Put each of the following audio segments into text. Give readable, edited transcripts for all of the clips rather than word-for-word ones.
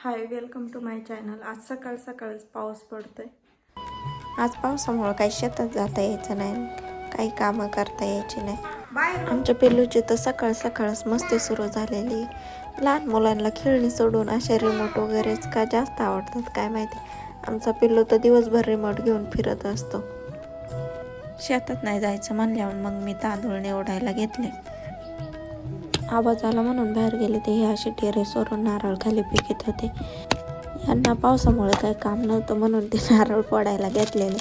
High, welcome to my channel. आज सकाळ सकाळच पाऊस पडतोय. आज पावसामुळं काही शेतात जाता यायचं नाही, काही कामं करता यायची नाही. आमच्या पिल्लूची तर सकाळ सकाळच मस्ती सुरू झालेली. लहान मुलांना खेळणी सोडून असे रिमोट वगैरेच का जास्त आवडतात काय माहिती. आमचा पिल्लू तर दिवसभर रिमोट घेऊन फिरत असतो. शेतात नाही जायचं म्हणल्यावर मग मी तांदूळ निवडायला घेतले. आवाज आला म्हणून बाहेर गेले ते हे असे टेरेसवरून नारळ खाली पिकत होते. यांना पावसामुळे काही काम नव्हतं म्हणून ते नारळ फोडायला घेतलेले.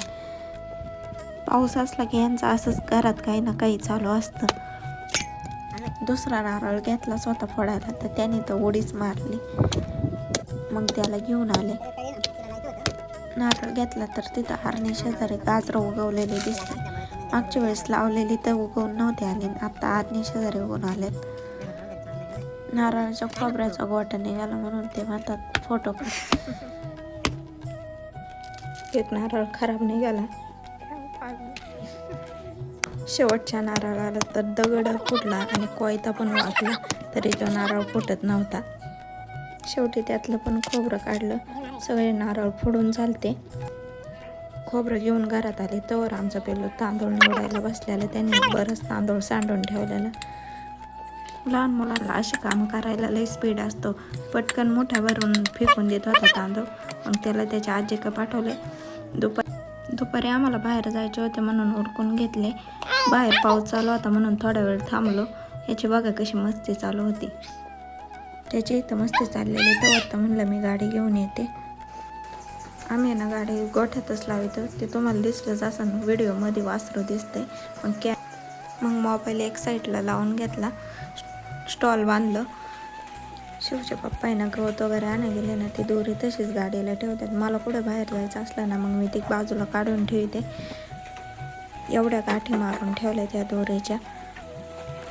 पाऊस असला की यांचं असंच घरात काही ना काही चालू असतं. दुसरा नारळ घेतला स्वतः फोडायला तर त्याने तर उडीच मारली. मग त्याला घेऊन आले. नारळ घेतला तर तिथं आरणी शेजारी गाजरं उगवलेले दिसते. मागच्या वेळेस लावलेली तर उगवून नव्हते आले, आता आरणी शेजारी उगवून आलेत. नारळाच्या खोबऱ्याचा गोटा निघाला म्हणून ते म्हणतात फोटो काढ. एक नारळ खराब निघाला. शेवटच्या नारळाला तर दगड फुटला आणि कोयता पण वाचला तरी तो नारळ फुटत नव्हता. शेवटी त्यातलं पण खोबरं काढलं. सगळे नारळ फोडून झालते. खोबरं घेऊन घरात आले तोवर आमचा पिल्लू तांदूळ निवडायला बसलेला. त्यांनी बरंच तांदूळ सांडून ठेवलेलं. लहान मुलांना अशी कामं करायला लई स्पीड असतो. पटकन मोठ्यावरून फेकून देत होता तांदूळ. मग त्याला त्याच्या आजीकडे पाठवले. दुपारी आम्हाला बाहेर जायचे होते म्हणून उरकून घेतले. बाहेर पाऊस चालू होता म्हणून थोडा वेळ थांबलो. याची बघा कशी मस्ती चालू होती. त्याची इथं मस्ती चाललेली तर म्हणलं मी गाडी घेऊन येते. आम्ही ना गाडी गोठ्यातच लावतो. ते तुम्हाला दिसलंच असं व्हिडिओमध्ये वासरू दिसतंय. मग मोबाईल एक साईडला लावून घेतला. स्टॉल बांधलं. शिवच्या पप्पांना गवत वगैरे आणायला गेले ना ती दोरी तशीच गाडीला ठेवतात. मला कुठं बाहेर जायचं असलं ना मग मी ती बाजूला काढून ठेवते. एवढ्या गाठी मारून ठेवल्या त्या दोरीच्या.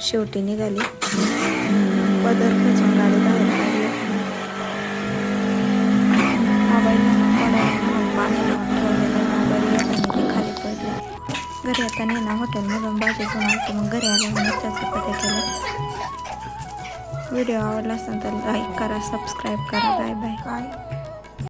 शेवटी निघाली. पदर खेचून गाडी बाहेर काढली. मोबाईल पाणी लावून ठेवलेलं. मोबाईल ती खाली पडली. घरी येताना ना हॉटेलमधून भाजी घेऊन आलते. मग घरी आल्यावर त्याचं पते केलं. व्हिडिओ आवडला असेल तर लाईक करा, सबस्क्राईब करा. Bye bye.